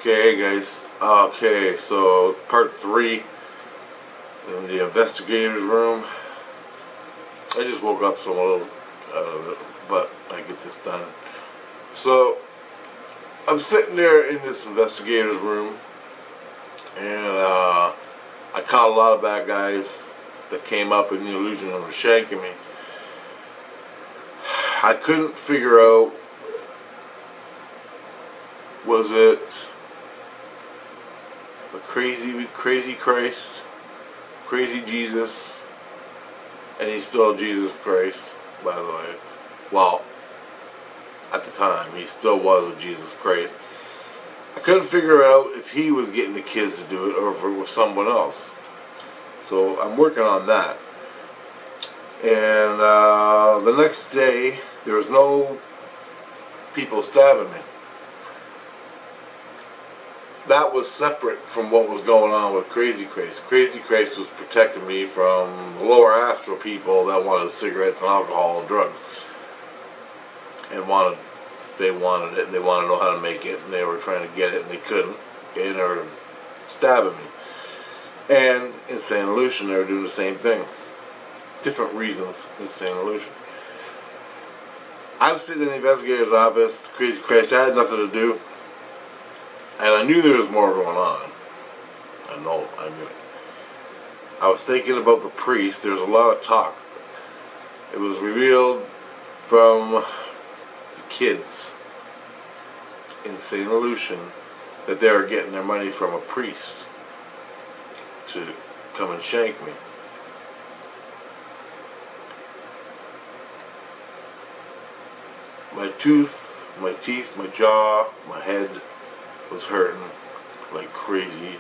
Okay, guys. Okay, so part 3 in the investigator's room. I just woke up, so I'm a little out of it, but I get this done. So I'm sitting there in this investigator's room, and I caught a lot of bad guys that came up in the illusion of shanking me. I couldn't figure out, was it a crazy Christ, crazy Jesus, and he's still Jesus Christ, by the way. Well, at the time, he still was a Jesus Christ. I couldn't figure out if he was getting the kids to do it or if it was someone else. So I'm working on that. And the next day, there was no people stabbing me. That was separate from what was going on with Crazy Christ. Crazy Christ was protecting me from lower astral people that wanted cigarettes and alcohol and drugs. And they wanted it, and they wanted to know how to make it, and they were trying to get it, and they couldn't. And they were stabbing me. And Insane Illusion, they were doing the same thing. Different reasons, Insane Illusion. I was sitting in the investigator's office, Crazy Christ, I had nothing to do. And I knew there was more going on. I knew it. I was thinking about the priest. There's a lot of talk. It was revealed from the kids, Insane Illusion, that they were getting their money from a priest to come and shank me. My tooth, my teeth, my jaw, my head was hurting like crazy.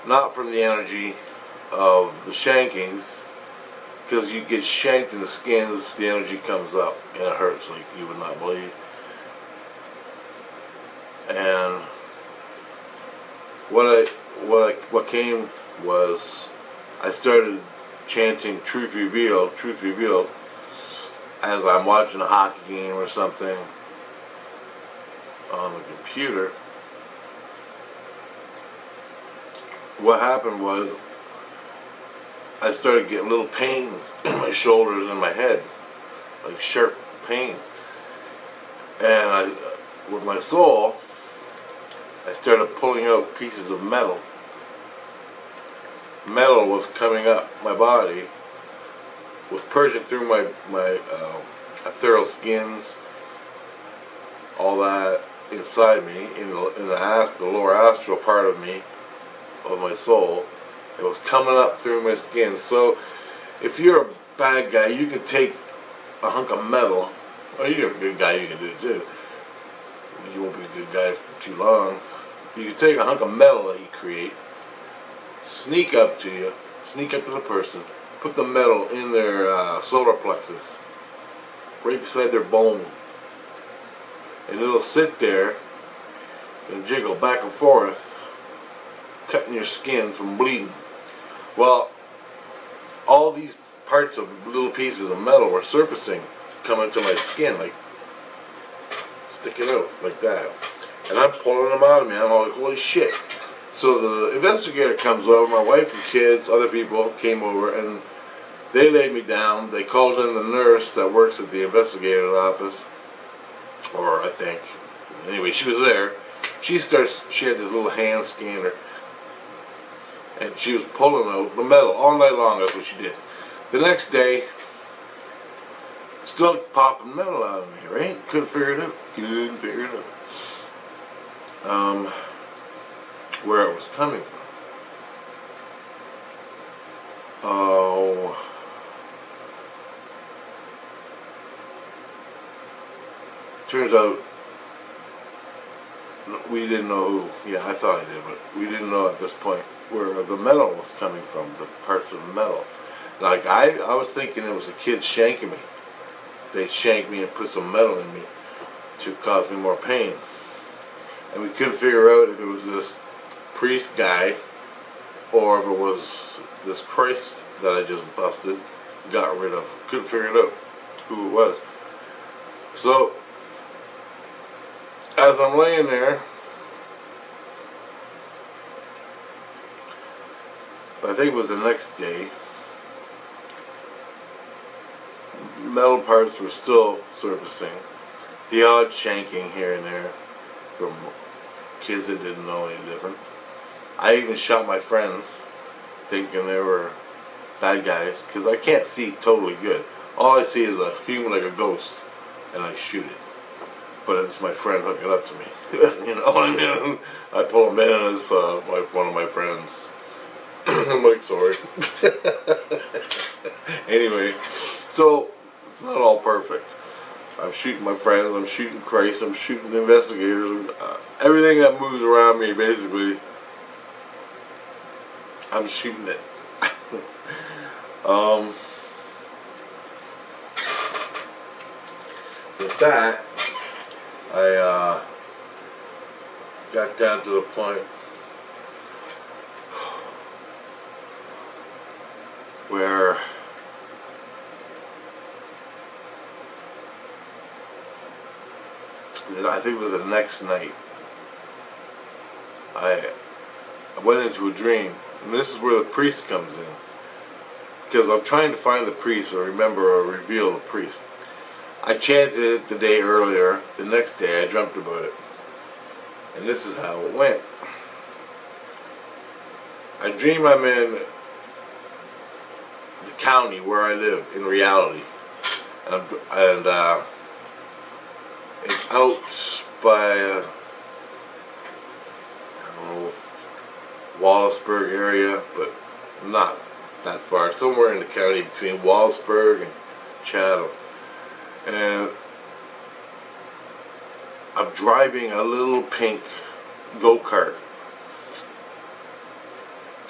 Not from the energy of the shankings, because you get shanked in the skins, the energy comes up and it hurts like you would not believe. And what came was I started chanting "Truth Revealed, Truth Revealed" as I'm watching a hockey game or something on the computer. What happened was I started getting little pains in my shoulders and my head, like sharp pains. And with my soul, I started pulling out pieces of metal. Metal was coming up my body, was purging through my ethereal skins, all that inside me, in the lower astral part of me, of my soul. It was coming up through my skin. So if you're a bad guy, you can take a hunk of metal, or you're a good guy, you can do it too. You won't be a good guy for too long. You can take a hunk of metal that you create, sneak up to the person, put the metal in their solar plexus, right beside their bone, and it'll sit there and jiggle back and forth, cutting your skin from bleeding. Well, all these parts of little pieces of metal were surfacing, coming to my skin, like sticking out like that. And I'm pulling them out of me. I'm like, holy shit. So the investigator comes over, my wife and kids, other people came over, and they laid me down. They called in the nurse that works at the investigator's office, or I think. Anyway, she was there. She had this little hand scanner, and she was pulling out the metal all night long. That's what she did. The next day, still popping metal out of me, right? Couldn't figure it out. Where it was coming from. Oh. Turns out we didn't know who. Yeah, I thought I did, but we didn't know at this point where the metal was coming from, the parts of the metal. Like, I was thinking it was a kid shanking me. They shanked me and put some metal in me to cause me more pain. And we couldn't figure out if it was this priest guy or if it was this Christ that I just busted, got rid of. Couldn't figure it out who it was. So as I'm laying there, I think it was the next day, metal parts were still surfacing. The odd shanking here and there from kids that didn't know any different. I even shot my friends thinking they were bad guys because I can't see totally good. All I see is a human like a ghost and I shoot it. But it's my friend hooking up to me. You know what I mean? I pull him in and it's one of my friends. I'm like, sorry. Anyway, so it's not all perfect. I'm shooting my friends, I'm shooting Christ, I'm shooting investigators, everything that moves around me basically, I'm shooting it. With that, I got down to the point where I think it was the next night I went into a dream, and this is where the priest comes in, because I'm trying to find the priest or remember or reveal the priest. I chanted it the day earlier. The next day I dreamt about it, and this is how it went. I dream I'm in the county where I live in reality, and it's out by I don't know, Wallaceburg area, but not that far. Somewhere in the county between Wallaceburg and Chatham. And I'm driving a little pink go-kart.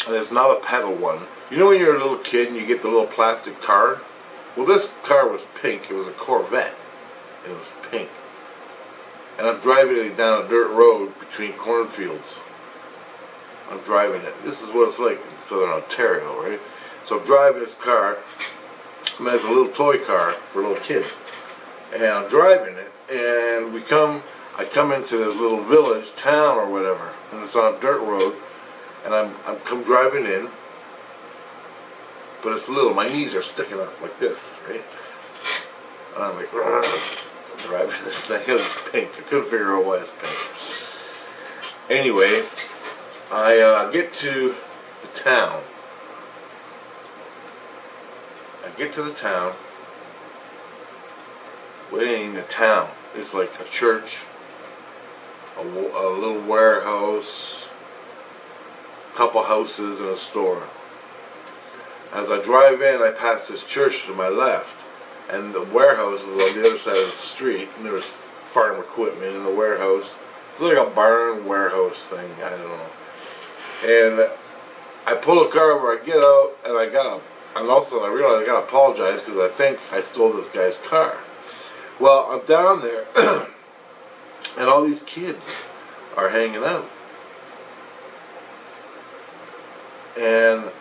And it's not a pedal one. You know when you're a little kid and you get the little plastic car? Well, this car was pink. It was a Corvette. And it was pink. And I'm driving it down a dirt road between cornfields. I'm driving it. This is what it's like in southern Ontario, right? So I'm driving this car. I mean, it's a little toy car for little kids. And I'm driving it, and I come into this little village, town or whatever, and it's on a dirt road, and I'm come driving in, but it's little, my knees are sticking up like this, right? And I'm like, I'm driving this thing, it was pink, I couldn't figure out why it's pink. Anyway, I get to the town. Waiting in the town is like a church, a little warehouse, a couple houses, and a store. As I drive in, I pass this church to my left, and the warehouse was on the other side of the street, and there was farm equipment in the warehouse. It's like a barn warehouse thing, I don't know. And I pull the car over, I get out, and also I realize I gotta apologize because I think I stole this guy's car. Well, I'm down there, and all these kids are hanging out. And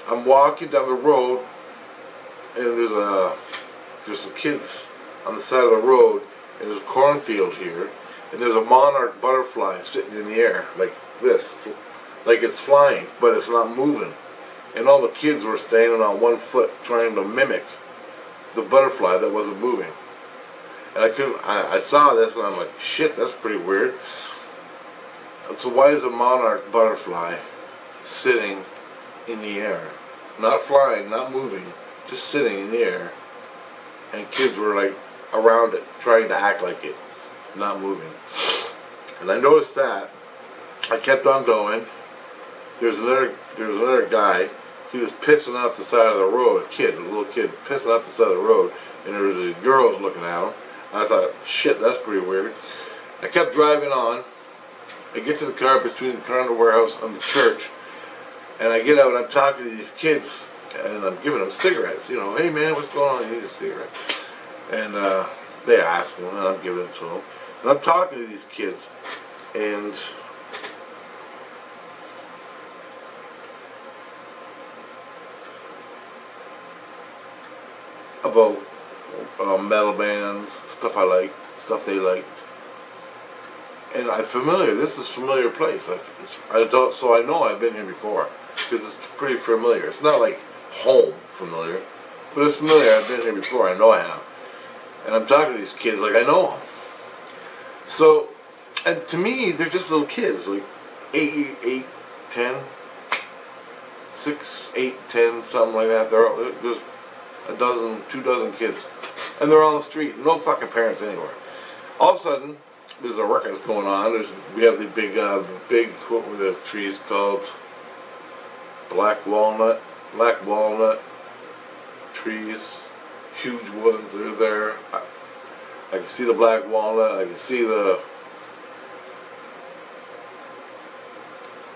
I'm walking down the road, and there's some kids on the side of the road, and there's a cornfield here, and there's a monarch butterfly sitting in the air, like this, like it's flying, but it's not moving. And all the kids were standing on one foot trying to mimic the butterfly that wasn't moving. And I saw this and I'm like, shit, that's pretty weird. So why is a monarch butterfly sitting in the air? Not flying, not moving, just sitting in the air. And kids were like around it, trying to act like it, not moving. And I noticed that. I kept on going. There's another guy. He was pissing off the side of the road, a little kid, pissing off the side of the road, and there was these girls looking at him. And I thought, shit, that's pretty weird. I kept driving on. I get to the car between the car and the warehouse and the church, and I get out and I'm talking to these kids, and I'm giving them cigarettes. You know, hey man, what's going on? You need a cigarette? And they ask me, and I'm giving it to them. And I'm talking to these kids, and about metal bands, stuff I like, stuff they like. and I'm familiar. This is a familiar place. So I know I've been here before because it's pretty familiar. It's not like home familiar, but it's familiar. I've been here before. I know I have. And I'm talking to these kids like I know them. So, and to me, they're just little kids, like 10, 6, 8, 10, something like that. There's a dozen, 2 dozen kids, and they're on the street. No fucking parents anywhere. All of a sudden, there's a ruckus going on. We have the big, what were the trees called? Black walnut trees, huge ones. They're there. I can see the black walnut. I can see the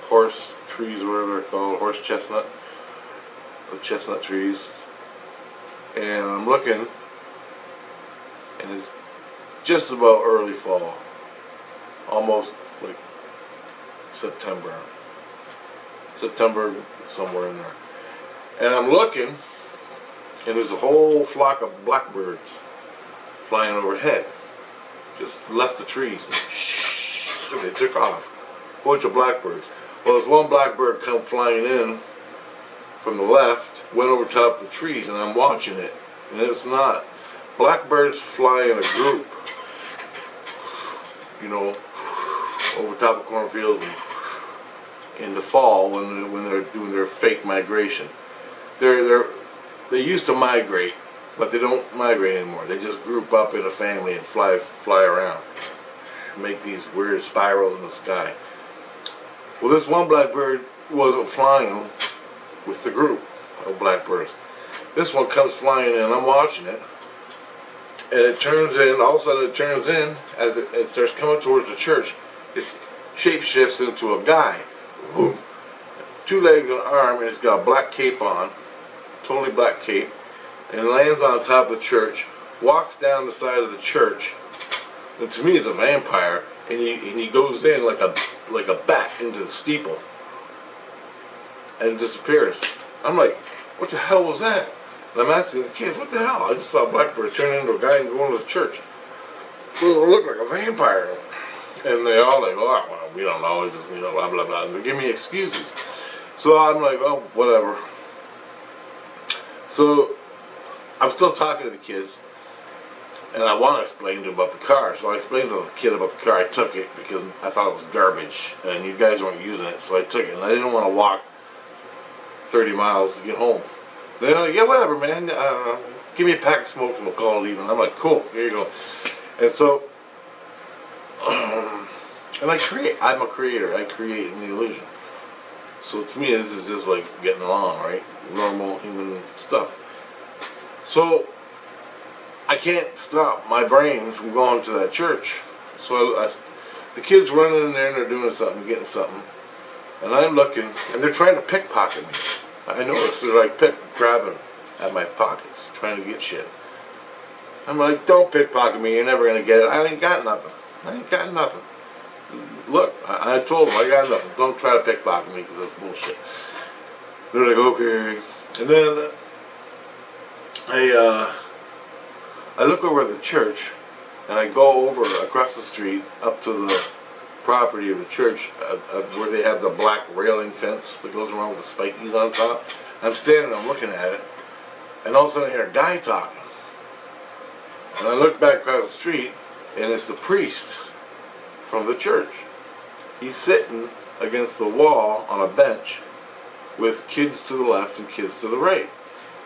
horse trees, whatever they're called, horse chestnut, the chestnut trees. And I'm looking, and it's just about early fall, almost like September, somewhere in there. And I'm looking, and there's a whole flock of blackbirds flying overhead. Just left the trees. They took off. A bunch of blackbirds. Well, there's one blackbird come flying in from the left, went over top of the trees, and I'm watching it. And it's not. Blackbirds fly in a group, you know, over top of cornfields in the fall when they're doing their fake migration. They used to migrate, but they don't migrate anymore. They just group up in a family and fly around, make these weird spirals in the sky. Well, this one blackbird wasn't flying with the group of blackbirds. This one comes flying in, I'm watching it, and it turns in, all of a sudden it turns in, as it starts coming towards the church, it shapeshifts into a guy. Boom. 2 legs and an arm, and it's got a black cape on, totally black cape, and lands on top of the church, walks down the side of the church, and to me it's a vampire, and he goes in like a bat into the steeple, and disappears. I'm like, what the hell was that? And I'm asking the kids, what the hell? I just saw a blackbird turn into a guy and go into the church. Well, it looked like a vampire. And they all like, oh, well, we don't know, it's just, you know, blah, blah, blah. And they give me excuses. So I'm like, oh, whatever. So I'm still talking to the kids, and I want to explain to them about the car. So I explained to the kid about the car. I took it because I thought it was garbage, and you guys weren't using it, so I took it. And I didn't want to walk 30 miles to get home. They're like, yeah, whatever, man. Give me a pack of smokes and we'll call it even. I'm like, cool, here you go. And so, and I'm a creator. I create in the illusion. So to me, this is just like getting along, right? Normal human stuff. So I can't stop my brain from going to that church. So the kids running in there and they're doing something, getting something. And I'm looking, and they're trying to pickpocket me. I noticed they're like grabbing at my pockets, trying to get shit. I'm like, don't pickpocket me, you're never gonna get it. I ain't got nothing. Look, I told them I got nothing. Don't try to pickpocket me because that's bullshit. They're like, okay. And then I look over at the church, and I go over across the street up to the property of the church where they have the black railing fence that goes around with the spikies on top. I'm standing, I'm looking at it, and all of a sudden I hear a guy talking. And I look back across the street, and it's the priest from the church. He's sitting against the wall on a bench with kids to the left and kids to the right.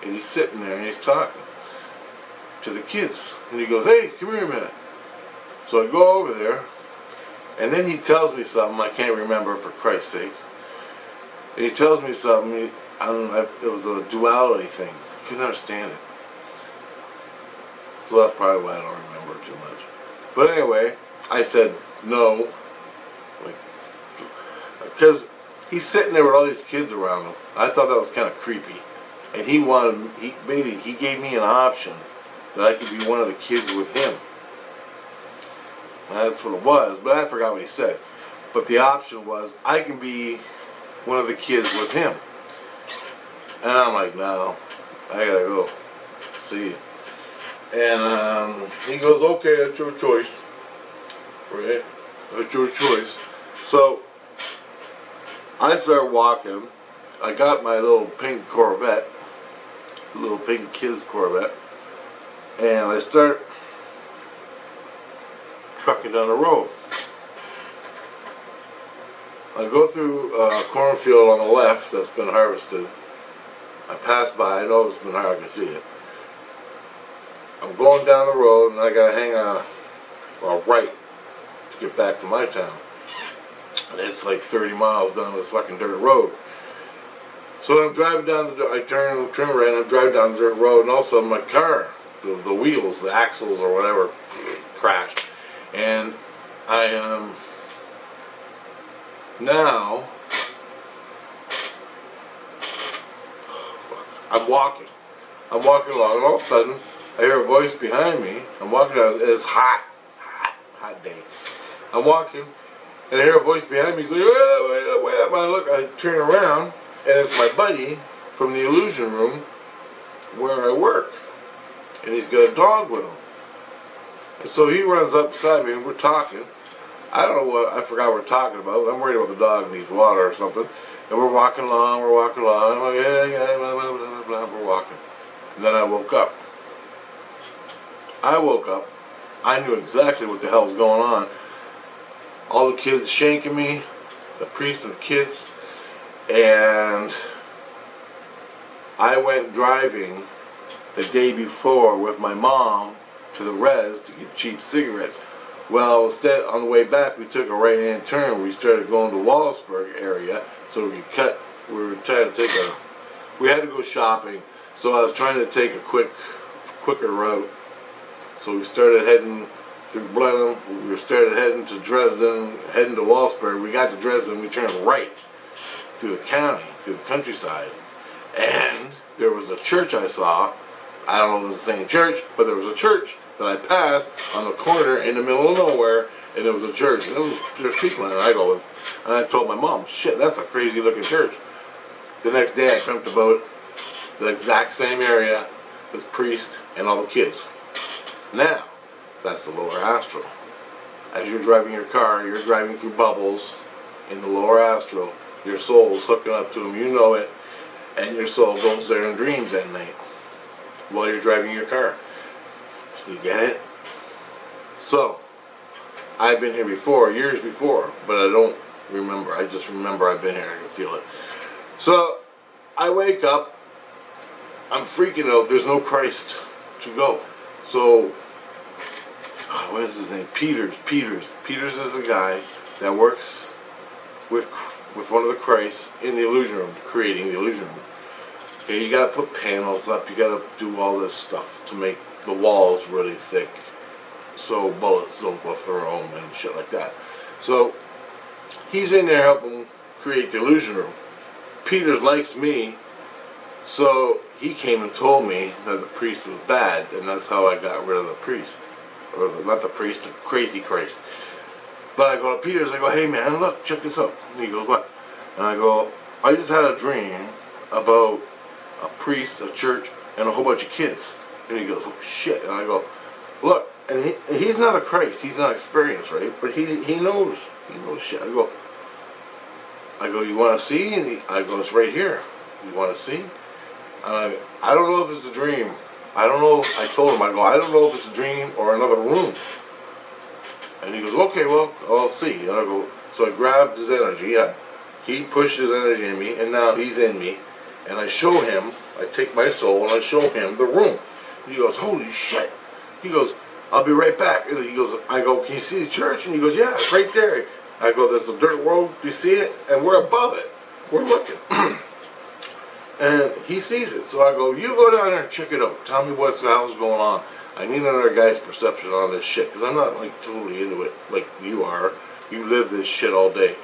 And he's sitting there and he's talking to the kids. And he goes, hey, come here a minute. So I go over there, and then he tells me something I can't remember, for Christ's sake. And he tells me something, it was a duality thing. I couldn't understand it. So that's probably why I don't remember too much. But anyway, I said no. Because he's sitting there with all these kids around him. I thought that was kind of creepy. And he gave me an option that I could be one of the kids with him. That's what it was, but I forgot what he said. But the option was, I can be one of the kids with him. And I'm like, no, I gotta go. See you. And he goes, okay, that's your choice. Right? It's your choice. So I start walking. I got my little pink Corvette, little pink kid's Corvette, and I start trucking down the road. I go through a cornfield on the left that's been harvested. I pass by, I know it's been hard, I can see it. I'm going down the road and I gotta hang a right to get back to my town. And it's like 30 miles down this fucking dirt road. So I'm driving down I turn right and I'm driving down the dirt road, and all of a sudden my car, the wheels, the axles or whatever, crashed. And I am now I'm walking along, and all of a sudden I hear a voice behind me. I'm walking out, it's hot day. I'm walking and I hear a voice behind me. He's like, wait up. I turn around, and it's my buddy from the illusion room where I work, and he's got a dog with him. And so he runs up beside me and we're talking. I don't know what, I forgot what we're talking about. I'm worried about the dog needs water or something. And we're walking along. I'm like, yeah, blah, blah, blah, blah, we're walking. And then I woke up. I knew exactly what the hell was going on. All the kids shanking me, the priest and the kids, and I went driving the day before with my mom to the res to get cheap cigarettes. Well, instead, on the way back, we took a right-hand turn. We started going to Wallaceburg area, so we were trying to take we had to go shopping, so I was trying to take a quicker route. So we started heading through Blenheim. We started heading to Dresden, heading to Wallaceburg. We got to Dresden, we turned right through the county, through the countryside. And there was a church I saw. I don't know if it was the same church, but there was a church that I passed on the corner in the middle of nowhere, and it was a church. And there's people in it. And I told my mom, shit, that's a crazy looking church. The next day I dreamt about the exact same area, the priest and all the kids. Now, that's the lower astral. As you're driving your car, you're driving through bubbles in the lower astral. Your soul's hooking up to them, you know it, and your soul goes there in dreams at night while you're driving your car. You get it? So, I've been here before, years before, but I don't remember. I just remember I've been here, I can feel it. So, I wake up, I'm freaking out, there's no Christ to go. So, what is his name? Peters is a guy that works with one of the Christs in the illusion room, creating the illusion room. Okay, you gotta put panels up, you gotta do all this stuff to make the walls really thick so bullets don't go through them and shit like that. So he's in there helping create the illusion room. Peters likes me, so he came and told me that the priest was bad, and that's how I got rid of the priest. Or not the priest, the crazy Christ. But I go to Peters, I go, hey man, look, check this out. And he goes, what? And I go, I just had a dream about a priest, a church, and a whole bunch of kids. And he goes, oh shit. And I go, look, and he's not a Christ, he's not experienced, right? But he knows shit. I go, you want to see? And I go, it's right here. You want to see? And I don't know if it's a dream. I don't know. I told him, I go, I don't know if it's a dream or another room. And he goes, okay, well, I'll see. And I go, so I grabbed his energy. He pushed his energy in me, and now he's in me. And I show him, I take my soul and I show him the room. And he goes, holy shit. He goes, I'll be right back. And he goes, I go, can you see the church? And he goes, yeah, it's right there. I go, there's a dirt road, do you see it? And we're above it. We're looking. And he sees it. So I go, you go down there and check it out. Tell me what the hell's going on. I need another guy's perception on this shit, because I'm not like totally into it like you are. You live this shit all day.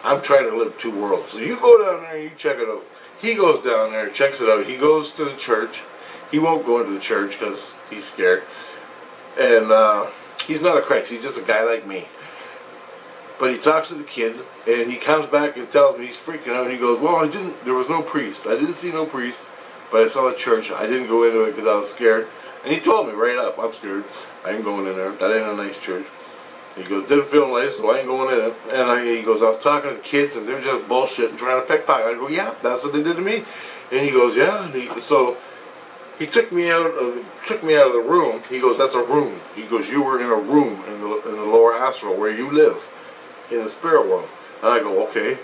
I'm trying to live two worlds. So you go down there and you check it out. He goes down there and checks it out. He goes to the church. He won't go into the church because he's scared. And he's not a Christ. He's just a guy like me. But he talks to the kids, and he comes back and tells me he's freaking out. And he goes, well, there was no priest. I didn't see no priest, but I saw a church. I didn't go into it because I was scared. And he told me right up, I'm scared. I ain't going in there. That ain't a nice church. He goes, didn't feel nice, so I ain't going in it. And he goes, I was talking to the kids and they're just bullshit and trying to pickpocket. I go, yeah, that's what they did to me. And he goes, yeah. So he took me out of the room. He goes, that's a room. He goes, you were in a room in the lower astral where you live, in the spirit world. And I go, okay.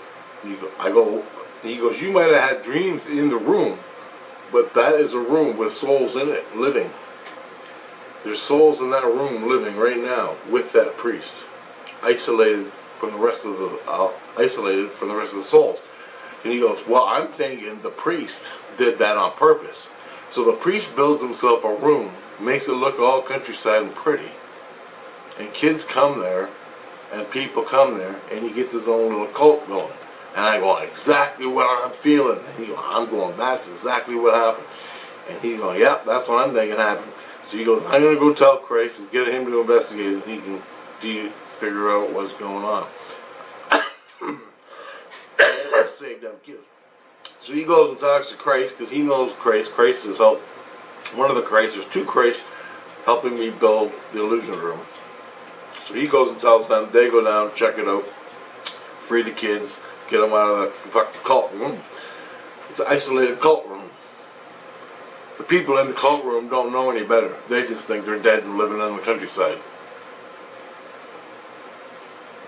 He goes, you might have had dreams in the room, but that is a room with souls in it living. There's souls in that room living right now with that priest, isolated from the rest of the souls. And he goes, well, I'm thinking the priest did that on purpose. So the priest builds himself a room, makes it look all countryside and pretty, and kids come there, and people come there, and he gets his own little cult going. And I go, exactly what I'm feeling. And he goes, I'm going, that's exactly what happened. And he's going, yep, that's what I'm thinking happened. So he goes, I'm going to go tell Christ and get him to investigate it, and he can figure out what's going on. Save them kids. So he goes and talks to Christ, because he knows Christ. Christ is one of the Christs. There's two Christs helping me build the illusion room. So he goes and tells them, they go down, check it out, free the kids, get them out of the fucking cult room. It's an isolated cult room. The people in the cult room don't know any better. They just think they're dead and living in the countryside.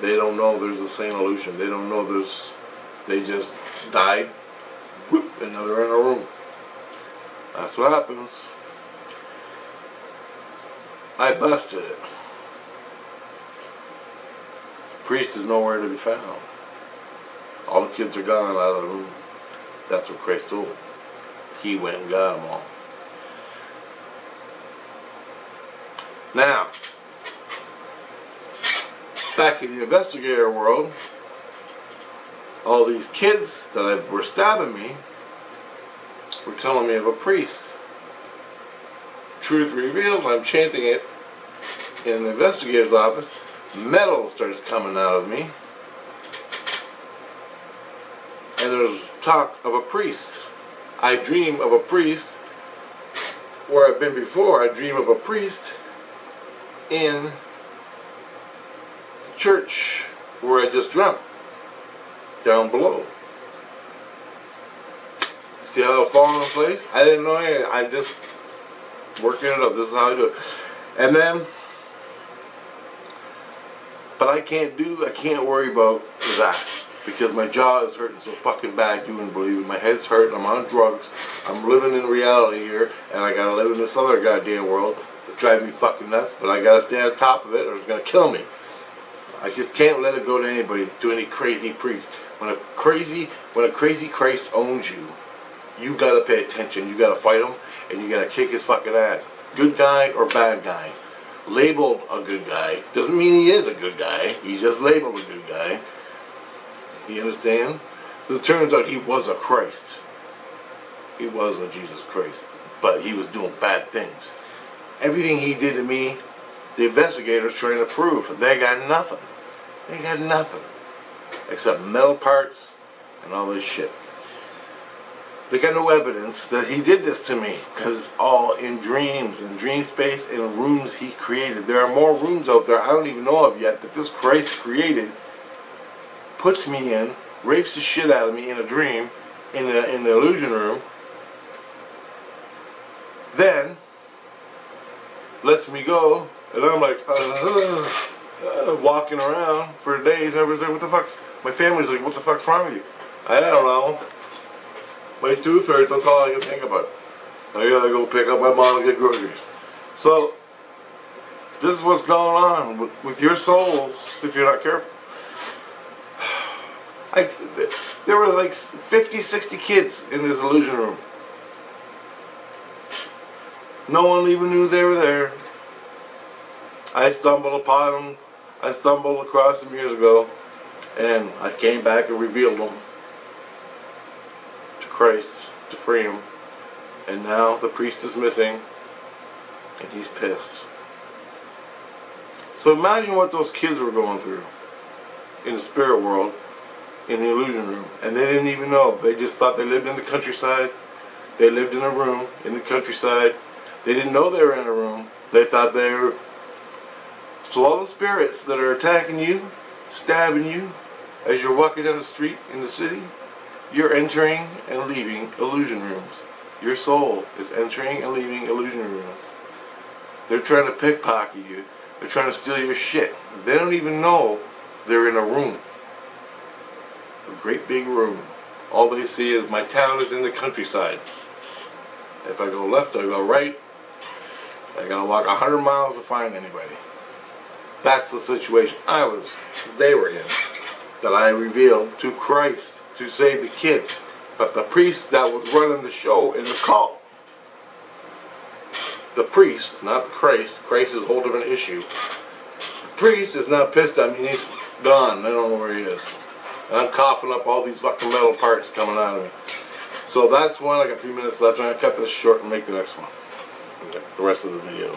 They don't know there's the same illusion. They don't know they just died, whoop, and now they're in a room. That's what happens. I busted it. The priest is nowhere to be found. All the kids are gone out of the room. That's what Christ told him. He went and got them all. Now, back in the investigator world, all these kids that were stabbing me were telling me of a priest. Truth revealed, I'm chanting it in the investigator's office. Metal starts coming out of me. And there's talk of a priest. I dream of a priest where I've been before. I dream of a priest in the church where I just dreamt, down below. See how it falls in place? I didn't know anything. I just working it up. This is how I do it. And then, but I can't worry about that, because my jaw is hurting so fucking bad, you wouldn't believe it. My head's hurting, I'm on drugs, I'm living in reality here, and I gotta live in this other goddamn world. It's driving me fucking nuts, but I gotta stay on top of it or it's gonna kill me. I just can't let it go to anybody, to any crazy priest. When a crazy Christ owns you, you gotta pay attention, you gotta fight him, and you gotta kick his fucking ass. Good guy or bad guy. Labeled a good guy doesn't mean he is a good guy, he's just labeled a good guy. You understand? Because it turns out he was a Christ. He was a Jesus Christ. But he was doing bad things. Everything he did to me, the investigators trying to prove, they got nothing. They got nothing. Except metal parts and all this shit. They got no evidence that he did this to me, because it's all in dreams, in dream space, in rooms he created. There are more rooms out there I don't even know of yet that this Christ created, puts me in, rapes the shit out of me in a dream, in the illusion room, then lets me go, and I'm like walking around for days, and everybody's like, what the fuck's, my family's like, what the fuck's wrong with you? I don't know. My tooth hurts, that's all I can think about. I gotta go pick up my mom and get groceries. So, this is what's going on with your souls if you're not careful. There were like 50, 60 kids in this illusion room. No one even knew they were there. I stumbled upon them. I stumbled across them years ago, and I came back and revealed them to Christ to free him. And now the priest is missing, and he's pissed. So imagine what those kids were going through in the spirit world, in the illusion room, and they didn't even know. They just thought they lived in the countryside. They lived in a room in the countryside. They didn't know they were in a room. They thought they were So all the spirits that are attacking you, stabbing you, as you're walking down the street in the city, you're entering and leaving illusion rooms. Your soul is entering and leaving illusion rooms. They're trying to pickpocket you. They're trying to steal your shit. They don't even know they're in a room. A great big room. All they see is my town is in the countryside. If I go left, I go right. I gotta walk 100 miles to find anybody. That's the situation they were in, that I revealed to Christ to save the kids. But the priest that was running the show in the cult, the priest, not the Christ is a whole different issue. The priest is not pissed at me, he's gone, I don't know where he is. And I'm coughing up all these fucking metal parts coming out of me. So that's one. I got 3 minutes left. I'm going to cut this short and make the next one. Okay, the rest of the video.